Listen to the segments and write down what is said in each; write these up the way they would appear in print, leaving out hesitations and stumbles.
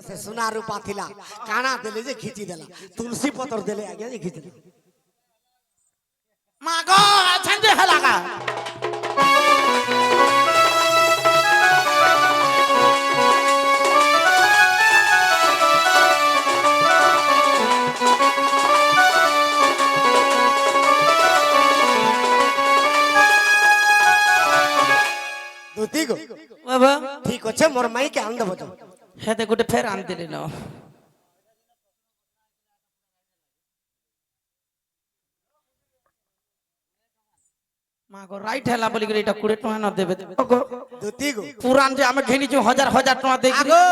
से सुना रूपा थिला काना देले जे खींची देला तुलसी पत्र देले आगे जे खींच देला मागो छंदे हलागा দুতি গো বাবা ঠিক আছে মোর মাই কে আন দেব তো হেতে গুটে ফের আন দিলি ন মাগো রাইট হেলা বলি গরি এটা 20 টাকা ন দেবে গো দুতি গো পুরান যে আমি ঘিনিছু হাজার হাজার টাকা দেই আগো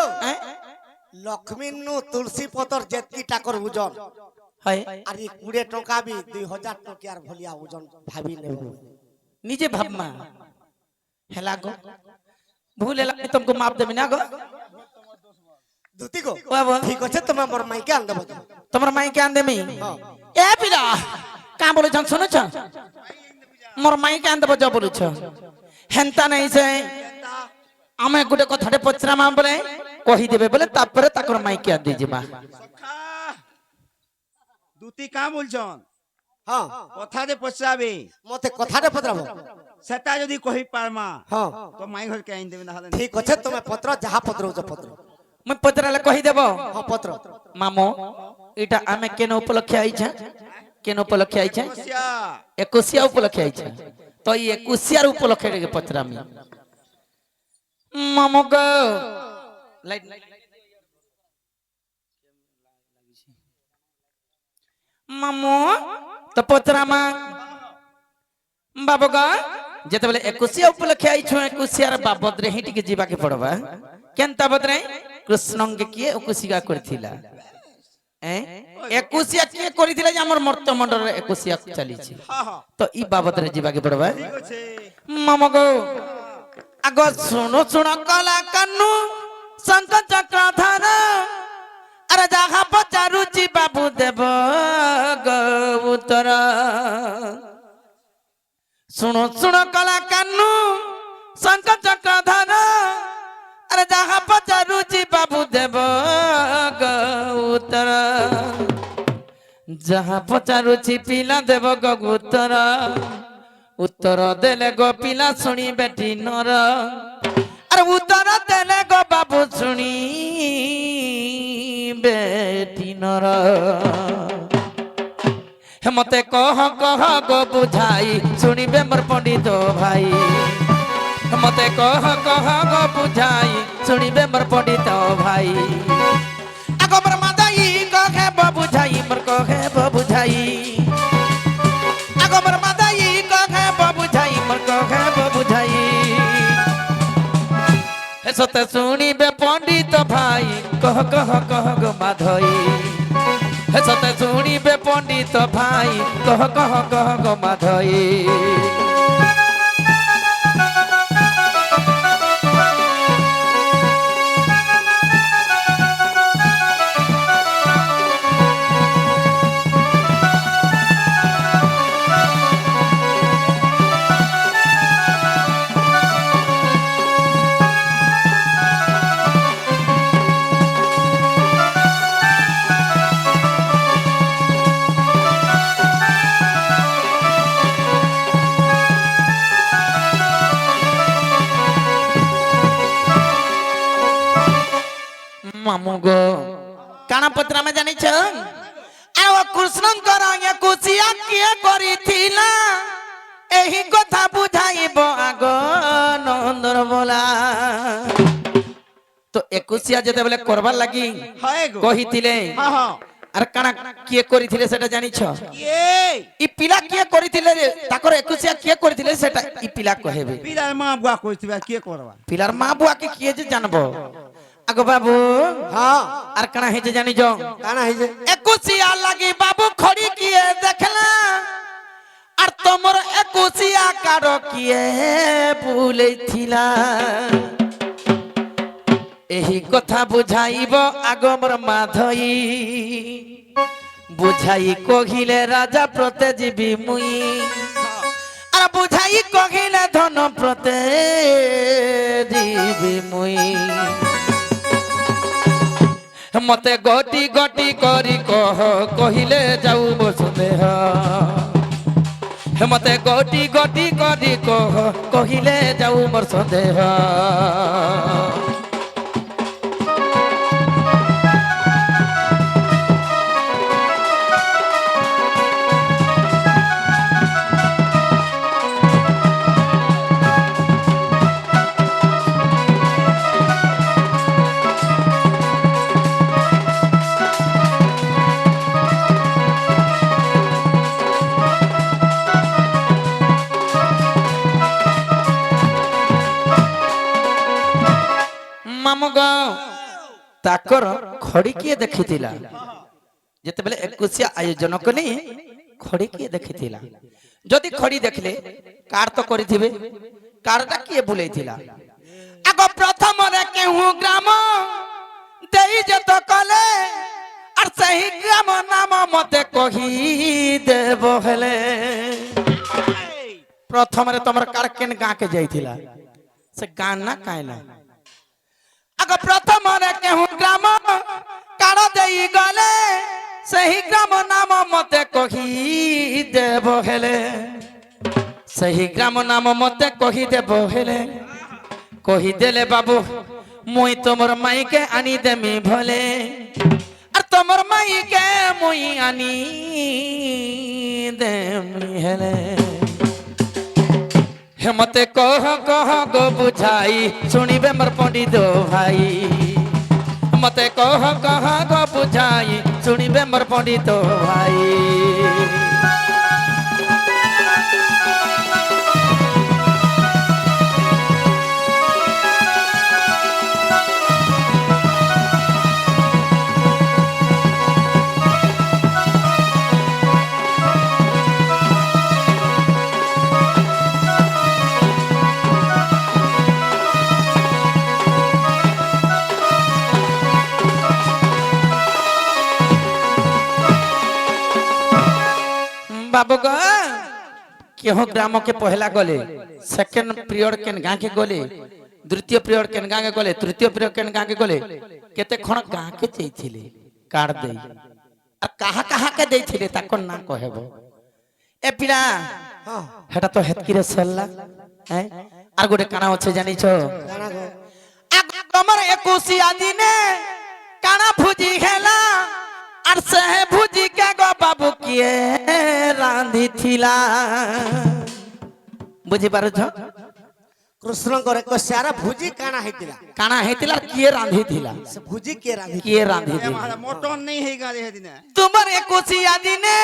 লক্ষ্মী নু তুলসী পতর যেতকি টাকার ওজন হয় আর এই 20 টাকা বি 2000 টাকার ভলিয়া ওজন ভাবি নেব নিজে ভাবমা হেলা গো ভুল হেলা तुमको माफ देबी ना गो দুতি গো বাবা ঠিক আছে তুমি মোর মাই কে আন দেব তো তোমার মাই কে আন দেমি এ পিলা কা বলেছ শুনেছ মোর মাই কে আন দেব যা বলেছ হেনতা নাই সে আমি গুটে কথাটে পচরামা বলে কহি দেবে বলে তারপরে তাকর মাই কে আন দিজিমা দুতি কা বলছন হ্যাঁ কথা দে পছাবে মতে কথাটা পত্রাবো সেটা যদি কহি পারমা হ্যাঁ তো মাই ঘর কে আইন দেবে না হলে ঠিক আছে তুমি পত্র যাহা পত্র উজ পত্র মই পচরালে কহি দেব হ্যাঁ পত্র মামো এটা আমি কেন উপলক্ষে আইছে কেন উপলক্ষে আইছে সমস্যা একুশিয়া উপলক্ষে আইছে তো এই একুশিয়ার উপলক্ষে রেগে পচরামি মামো গো লাইট মামু তো পচরামা বাবু গা যেতবেলে একুশিয়া উপলক্ষে আইছো একুশিয়ার বাবদরে হি টিকে ଯିବାକେ ପଡବା କେନ୍ତା ବଦରେ କୃଷ୍ଣଙ୍କୁ କିଏ ଏକୁଶିଆ କରିଥିଲା ଏକୁଶିଆ କିଏ କରିଥିଲା ଯେ ଆମର ମର୍ତ୍ତମଣ୍ଡଳରେ ଏକୁଶିଆ ଚାଲିଛି ତ ଇ ବାବଦରେ ଯିବାକେ ପଡବା ঠিক আছে ମାମୁ ଗো ଆଗ ଶୁଣ ଶୁଣ କଲା କାନୁ ଶଙ୍ଖ ଚକ୍ରଧର अरे जहाँ पचारुचि बाबू देव गौतर सुनो सुनो कला कानू शंख चक्रधर अरे जहाँ पचारुचि बाबू देव गौतर जहाँ पचारुचि पिला देव गौतर उत्तर देले गो पिला शुणी बेटी नर अरे उत्तर देले गो बाबू शुणी बेटी नर मते कह कह गो बुझाई सुनिबे मोर पंडित भाई मते कह कह गो बुझाई सुनिबे मोर पंडित भाई आगो मोर मादाई कहे बुझाई मोर कहे बुझाई आगो मोर मादाई कहे बुझाई मोर कहे बुझाई सते सुनिबे पंडित भाई कह कह कह गो माधई सते सुनिबे पंडित भाई कह कह कह गो माधई मामू गो काना पत्रा में जानी छ आ ओ कृष्णंकर ये कुसिया किए करिथिला एही कथा बुझाइबो आगो नंदर बोला तो एकुसिया जेते बेले करबा लागि हाय गो कहिथिले हां हां अरे काना किए करिथिले सेटा जानी छ ये इ पिला किए करिथिले रे ताकर एकुसिया किए करिथिले सेटा इ पिला कहेबे पिलार मां बुआ कइतबा के करबा पिलार मां बुआ के किए जे जानबो आगो बाबू हाँ आर कना हे जे जानी जो काना है जे एकुसिया लगी बाबू खड़ी किए देखला और तमर एकुसिया कारो किए भूले थिला एही कथा बुझाइबो आगो मोर माधई बुझाई कहिले राजा प्रतेजीबी मुई আর বুঝাই কহিলে ধন প্রতে দিবি মুই মতে গটি গটি করি কহ কহিলে যাও বসুদেহ মতে গটি গটি করি কহ কহিলে যাও মোর সন্দেহ ତାଙ୍କର ଖଡି କିଏ ଦେଖିଥିଲା ଯେତେବେଳେ ଏକୋଇଶିଆ ଆୟୋଜନ କଲେ ଖଡି କିଏ ଦେଖିଥିଲା ଯଦି ଖଡି ଦେଖିଲେ କାର୍ଡ ତ କରିଥିବେ କାର୍ଡଟା କିଏ ବୁଲେଇଥିଲା ଆଗ ପ୍ରଥମରେ କେଉଁ ଗ୍ରାମ ଦେଇ ଯେତ କଲେ আর ସେହି ଗ୍ରାମ ନାମ ମତେ କହି ଦେବ ହେଲେ ପ୍ରଥମରେ ତମର କାର୍ଡ କେନ୍ ଗାଁ କେ ଯାଇଥିଲା ସେ ଗାଁ ନା କାଇଁ ନା আগ প্রথমরে কেহু গ্রাম কাড় দেই গলে সেই গ্রাম নাম মতে কহি দেব হেলে সেই গ্রাম নাম মতে কহি দেব হেলে কহি দেলে বাবু মুই তোমার মাইকে আনি দেমি ভলে আর তোমার মাইকে মুই আনি দেমি হেলে মতে কহ কহ গো বুঝাই শুনিবে মোর পণ্ডিত ভাই মতে কহ কহ গো বুঝাই শুনিবে মোর পণ্ডিত ভাই बाबू गो केहो ग्राम के पहला गले सेकंड पीरियड केन गां के गले द्वितीय पीरियड केन गां के गले तृतीय पीरियड केन गां के गले केते खण गां के जइथिले कार्ड देई आ कहा कहा के देइथिले ताको ना कहबो ए पिला हां हेटा तो हेतकी रे सल्ला हैं आर गोटे काना होछे जानि छो काना गो आ तमर 21 दिने काना भुजी हेला আর সে ভুজি কে গো বাবু কিয়ে রাঁধি থিলা বুঝি পারছ কৃষ্ণଙ୍କର ଏକ ସାରା ଭୁଜି କାଣା ହେଇଥିଲା କିଏ ରାନ୍ଧି ଥିଲା ସେ ଭୁଜି କିଏ ରାନ୍ଧି ଥିଲା মটন নেই হেই গালে হেদিন তোমার 21 দিনে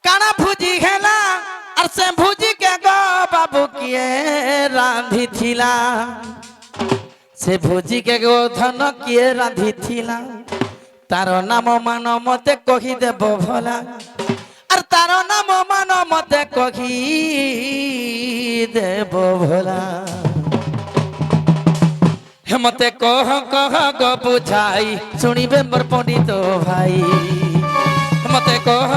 কানা ভুজি হেলা আর সে ভুজি কে গো বাবু কিয়ে রাঁধি থিলা সে ভুজি কে গো ধন কিয়ে রাঁধি থিলা तार नाम मान मते कही देव भला और तार नाम मान मते कही देव भला मते कह गो बुझाई सुनिबे मोर पंडित भाई मते कह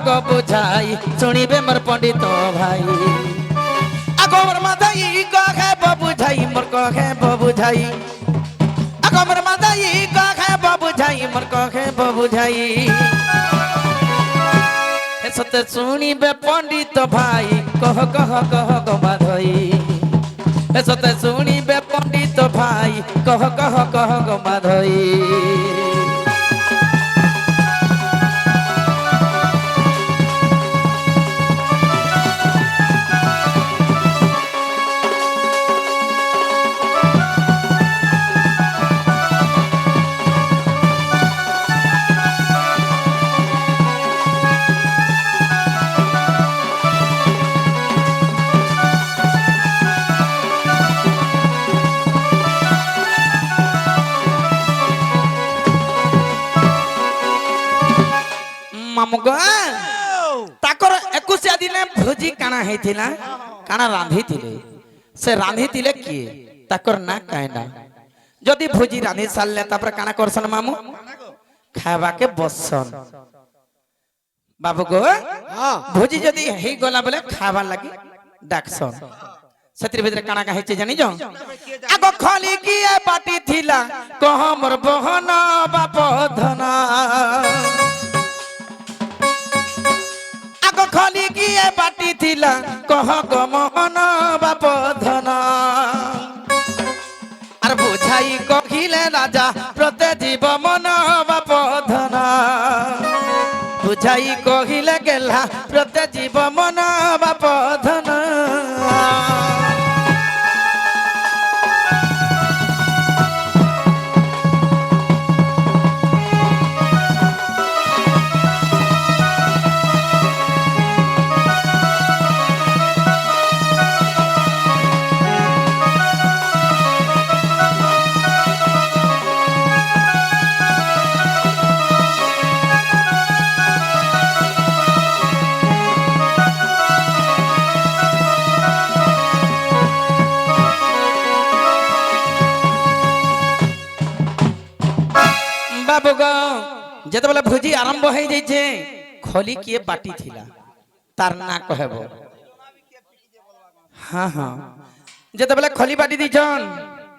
गो बुझाई सुनिबे मोर पंडित भाई आगो मोर मादाई कहे बुझाई मोर कहे बुझाई कमर मादाई कहे बुझाई मोर कहे बुझाई हे सते सुनिबे पंडित भाई कह गो माधई हे सते सुनिबे पंडित भाई कह गो माधई ताकर 21 दिने भोजी काना हेथिला काना रांधी थिले से रांधी थिले किए ताकर ना कायना जदी भोजी रांधी सालले तापर काना करसन मामू खावा के बसन बाबू गो हां भोजी जदी हे गला बोले खावा लागि डाकसन ସେଥି ଭିତରେ କାଣା କାହିଁ ଜାଣି ଯାଉ ଆଗ ଖଲି କିଏ ବାଟି ଥିଲା କହ ମୋର ବହନ ବାପ ଧନ ଆଗ ଖଲି କିଏ ବାଟି ଥିଲା କହ ଗো ମୋହନ ବାପ ଧନ আর বুঝাই কহিলে রাজা প্রতে জীব মন বাপ ধন বুঝাই কহিলে গেলা প্রতে জীব মন বাপ ধন যেতবেলে ভোজি আরম্ভ হয়ে যাইছে খলি কিয়ে বাটি থিলা তার না কহেব হ্যাঁ হ্যাঁ যেতবেলে খলি বাটি দিছন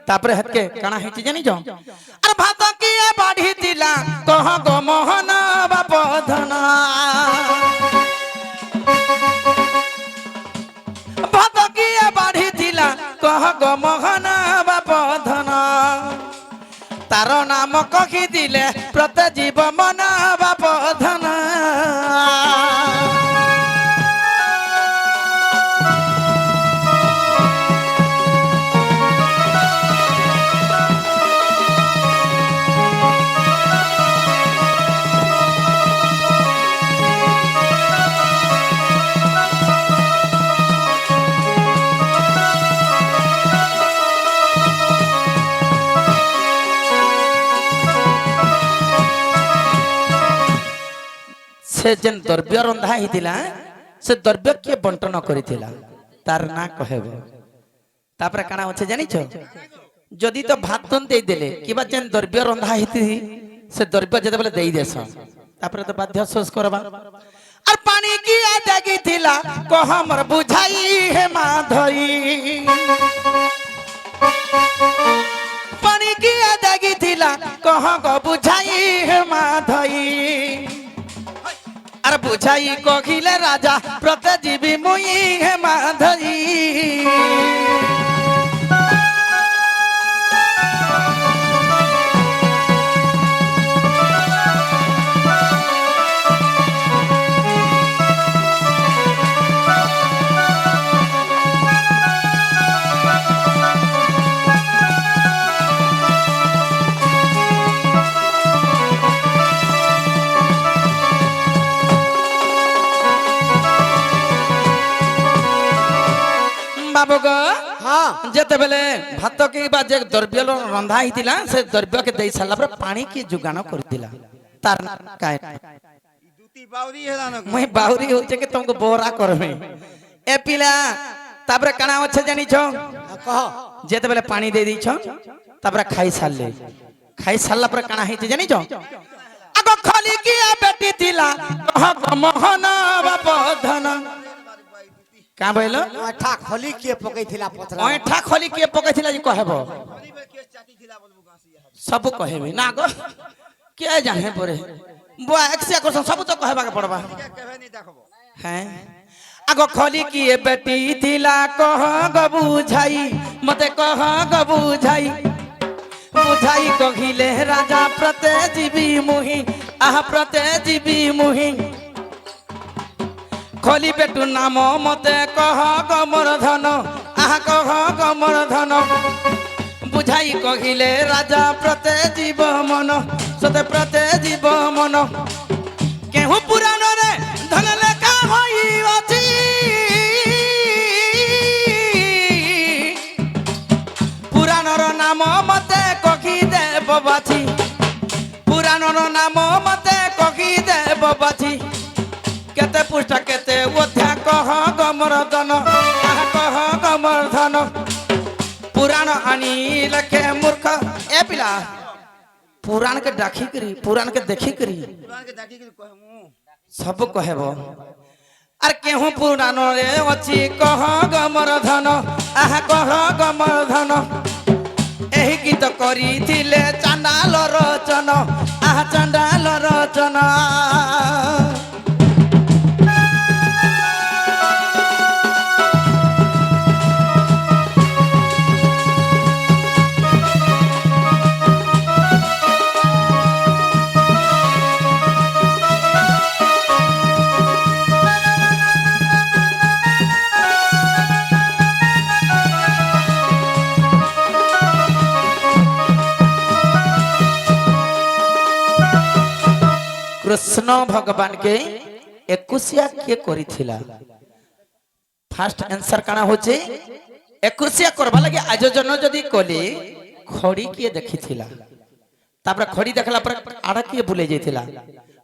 তারপরে হেতকে কানা হইছে জানিছ আর ভাত কিয়ে বাড়ি দিলা কহ গো মোহন বাপ ধন ভাত কিয়ে বাড়ি দিলা কহ গো মোহন বাপ ধন তার নাম কহি দিলে প্রতে জীব মন বাপ ধন से जेन द्रव्य रंधा हितिला से द्रव्य के बंटन करिथिला तार ना कहबो तापर काना होचे जानिछ जदि तो भात दे देले किबा जेन द्रव्य रंधा हिति से द्रव्य जते बेले देई देस तापर तो बाध्य सोच करबा और पानी की आ जागी थिला को हमर बुझाई हे माधई पानी की आ जागी थिला कह गो बुझाई हे माधई আর বুঝাই কহিলে রাজা প্রতে জীবী মুই হে মাধই बाबू गो हाँ जेते बेले भात के बाजे द्रव्य रंधा हितिला से द्रव्य के देई साला पर पानी की जुगान कर दिला तार काय দুটি বাউরি হেলা না মই বাউরি होचे के तुमको बोरा करमे ए पिला तापर काना होचे जानि छ कह जेते बेले पानी दे दी छ तापर खाई सारला पर काना हिते जानि छ आगो खली की बेटी थिला कह मोहन बाप धन का बोलो ओठा खली के पकैथिला पथरा ओठा खली के पकैथिला जी कहबो सब कहबे ना गो के जाने परे बुआ एक्से करसन सब तो कहबा के पड़बा हैं आगो खली की बेटी थिला कह ग बुझाई मते कह ग बुझाई बुझाई कहिले राजा प्रते जीवी मुहि आह प्रते जीवी मुहि खली बेटू नाम मते कह गमर धन आह कह गमर धन बुझाई कहिले राजा प्रते जीव मन सते प्रते जीव मन केहू पुराण रे धन लेखा होई अछि पुराणर नाम मते कहि देव बाछि पुराणर नाम मते कहि देव बाछि केते पुष्टा केते ओथ्या कह गमर धन आह कह गमर धन पुराण आनी लखे मूर्ख ए पिला पुराण के डाकी करी पुराण के देखी करी पुराण के दाकी के कहमु सब कहबो আর কেহ পুরাণরে অছি কহ গমর ধন আহা কহ গমর ধন এই গীত করিছিলে চান্ডাল রচন আহা চান্ডাল রচন কৃষ্ণ ভগবানকে একুশিয়া কিଏ କରିଥିଲା ফার্স্ট आंसर কানা হচ্ছে একুশিয়া করবা লাগি আয়োজন যদি কলে খড়ি কিଏ ଦେଖିଥିଲା তারপরে খড়ি দেখলা পরে আড়া কিଏ বুলাই যাইଥିଲା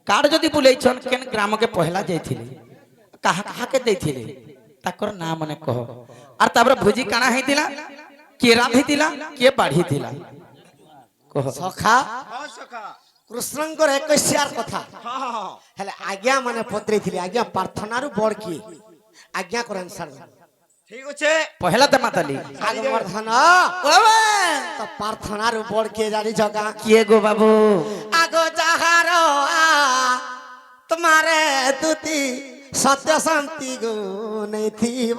কার যদি বুলাইছন কেন গ্রামকে পহলা যাইଥିଲେ কাহা কাহাকে ଦେଇଥିଲେ তাকর নাম মনে কহ আর তারপরে ভোজি কানা হইতিলা কিଏ রাঁধিଥିଲା কিଏ বাঢ়িଥିଲା কহ সখা ହଁ ସଖା কৃষ্ণঙ্কর একুশিয়ার কথা ହଁ হেলে আজ্ঞা মানে পত্রেইଥିଲି আজ্ঞা প্রার্থনারু বড় কি আজ্ঞা করে আনসার ଠିକ ଅଛେ পহলা তো মাতালি আগমর্ধন বাবা তো প্রার্থনারু বড় কে জানি জগা কিଏ গো বাবু আগো যাহার তোমারে দুতি সত্য শান্তি গো নেইথিব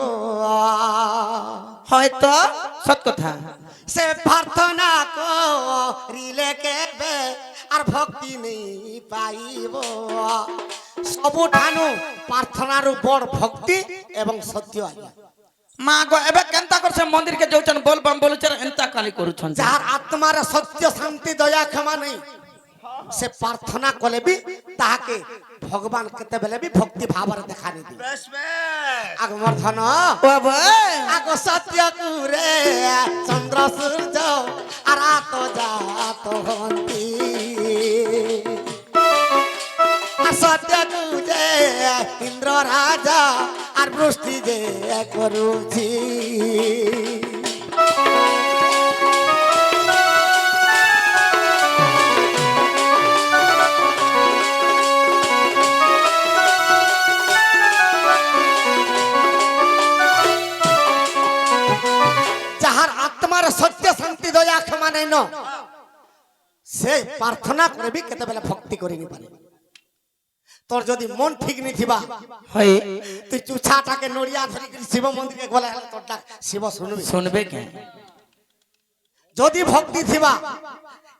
হয়তো সত কথা সে প্রার্থনা করিলে কেবে আর ভক্তি নেই পাইব ସବୁଠାନୁ ପ୍ରାର୍ଥନାରୁ ବଡ଼ ଭକ୍ତି ଏବଂ ସତ୍ୟ ଆଜ୍ଞା মা গো এবে কেনতা করছে মন্দির কে যাউছন বল বম বলুছন এনতা কালি করুছন যাହାର ଆତ୍ମାରେ ସତ୍ୟ ଶାନ୍ତି ଦୟା କ୍ଷମା ନାହିଁ ସେ ପ୍ରାର୍ଥନା କଲେ ବି ତାହାକେ ଭଗବାନ କେତେବେଳେ ବି ଭକ୍ତି ଭାବରେ ଦେଖାନି ଦିଏ ବେଶ ବେଶ আগমর্ধন বাবা আগ সত্যକୁ রে চন্দ্র সূর্য আর আত জাত হন্তি আর সত্যକୁ যে ইন্দ্র রাজা আর বৃষ্টি যে করুছি যাহার আত্মার সত্য শান্তি দয়া ক্ষমা নাই ন সে প্রার্থনা করে বি কেতেবেলে ভক্তি করি নি পারে তোর যদি মন ঠিক নি থিবা হয় তুই চুছাটাকে নড়িয়া ধরি করে শিব মন্দিরে গলা হেলে তোর ডাক শিব শুনবি শুনবে কে যদি ভক্তি থিবা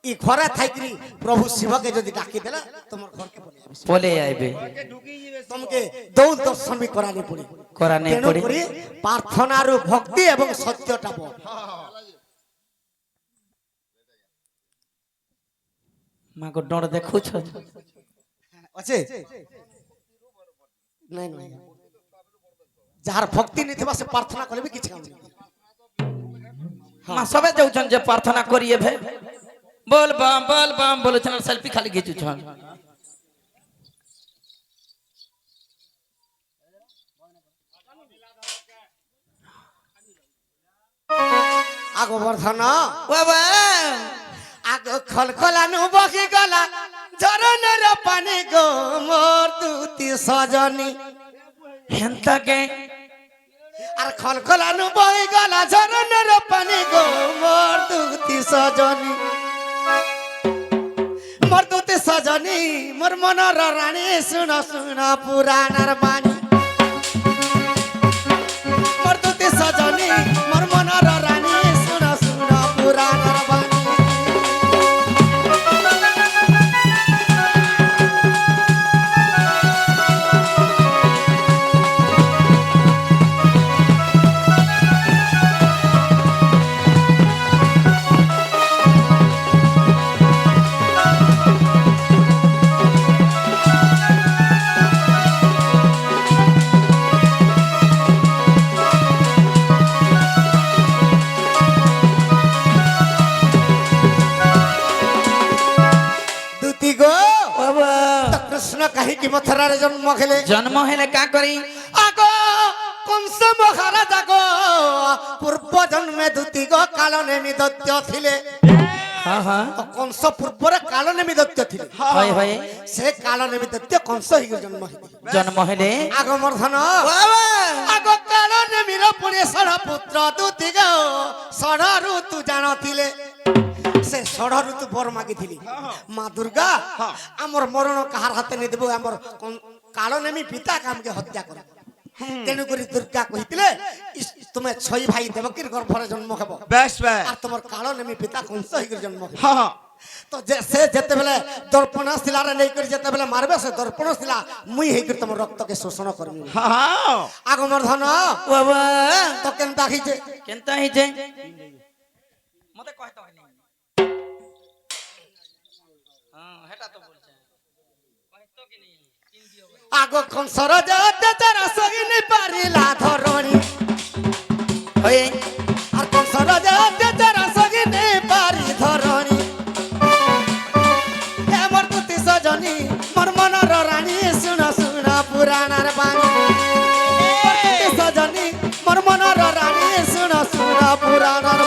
ই ঘরে থাইকরি প্রভু শিবকে যদি ডাকি দেলা তোমার ঘরকে বলে যাবে বলে আইবে ঢুকি ଯିବେ তোমাকে দৌল দর্শন বি করানি পড়ি করানে তেণু পড়ি করি প্রার্থনার ভক্তি এবং সত্যটা বল মা গো ডর দেখুছ আছে নাই নাই যাহার ভক্তি নিথিবা সে প্রার্থনা করলে কিছু কাম নাই মা সবে যাউছন যে প্রার্থনা করিয়ে ভে বল বাম বলুছন সেলফি খালি ঘিচুছন আগবর্ধন বাবা আগ খলখলানু বহি গলা ঝরনের পানি গো মোর দুতি সজনী হেনতা কে আর খলখলানু বহি গলা ঝরনের পানি গো মোর দুতি সজনী মোর দুতি সজনী মোর মনর রানী শুন শুন পুরাণর বাণী মোর দুতি সজনী মোর মনর রানী শুন শুন পুরাণর বাণী কাহিকি মথুরারে জন্ম খেলে জন্ম হেলে কা করি আগ কংস মহারাজ আগ পূর্ব জন্মে দুতি গো কালনে দৈত্য ছিলে হ্যাঁ হ্যাঁ তো কংস পূর্বরে কাল নেমি দৈত্য ଥିଲେ হয় হয় সে কাল নেমি দৈত্য কংস হইকি জন্ম হইଥିଲେ জন্ম হেলে আগমর্ধন আগ কাল নেমির পুଣି ষড় পুତ୍ର দুতি গো ষড় ଋତୁ ଜାଣଥିଲେ ସେ ଷড় ଋତୁ ବର ମାଗିଥିଲି ମା ଦୁର୍ଗା ଆମର ମରଣ କାହାର ହାତେ ନେଇ ଦେବୁ ଆମର କାଳ ନେମି ପିତା କାମକେ ହତ୍ୟା କର তেণু করে দুর্গা কহিলে তুমি ছয় ভাই দেবকীর গর্ভরে জন্ম হব বেশ বেশ আর তোমার কাল নেমি পিতা কংস হইকি জন্ম হব হ্যাঁ হ্যাঁ তো যে সে যেতেবেলে দর্পণ শিলারে নেই করে যেতেবেলে মারবে সে দর্পণ শিলা মুই হইকি তোমার রক্তকে শোষণ করবি হ্যাঁ আগমর্ধন বাবা তো কেনতা হইছে কেনতা হইছে মতে কইতে হয় নাই হ্যাঁ হেটা তো বলছে কইতো কি নি আগ কংসর যেতে তারা সগিনি পারিলা ধরণী হয় আর কংসর যেতে তারা সগিনি পারি ধরণী এমর তুতি সজনী মোর মনর রানী শুন শুন পুরাণার বাণী তুতি সজনী মোর মনর রানী শুন শুন পুরাণার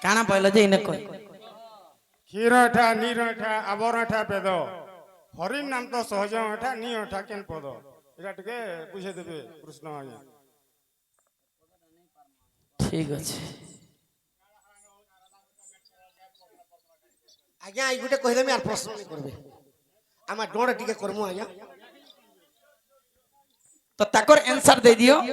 কানা পাইলো যে ইনে কই ক্ষীরঠা নিরঠা আবরঠা বেদ হরির নাম তো সহজ অঠা নি অঠা কেন পদ এটা টিকে বুঝে দেবে কৃষ্ণ আজ্ঞা ঠিক আছে আজ্ঞা এই গুটে কহিদেমি আর প্রশ্ন নি করবে আমার ডোড় টিকে করমু আজ্ঞা তো তাকর অ্যানসার দেই দিও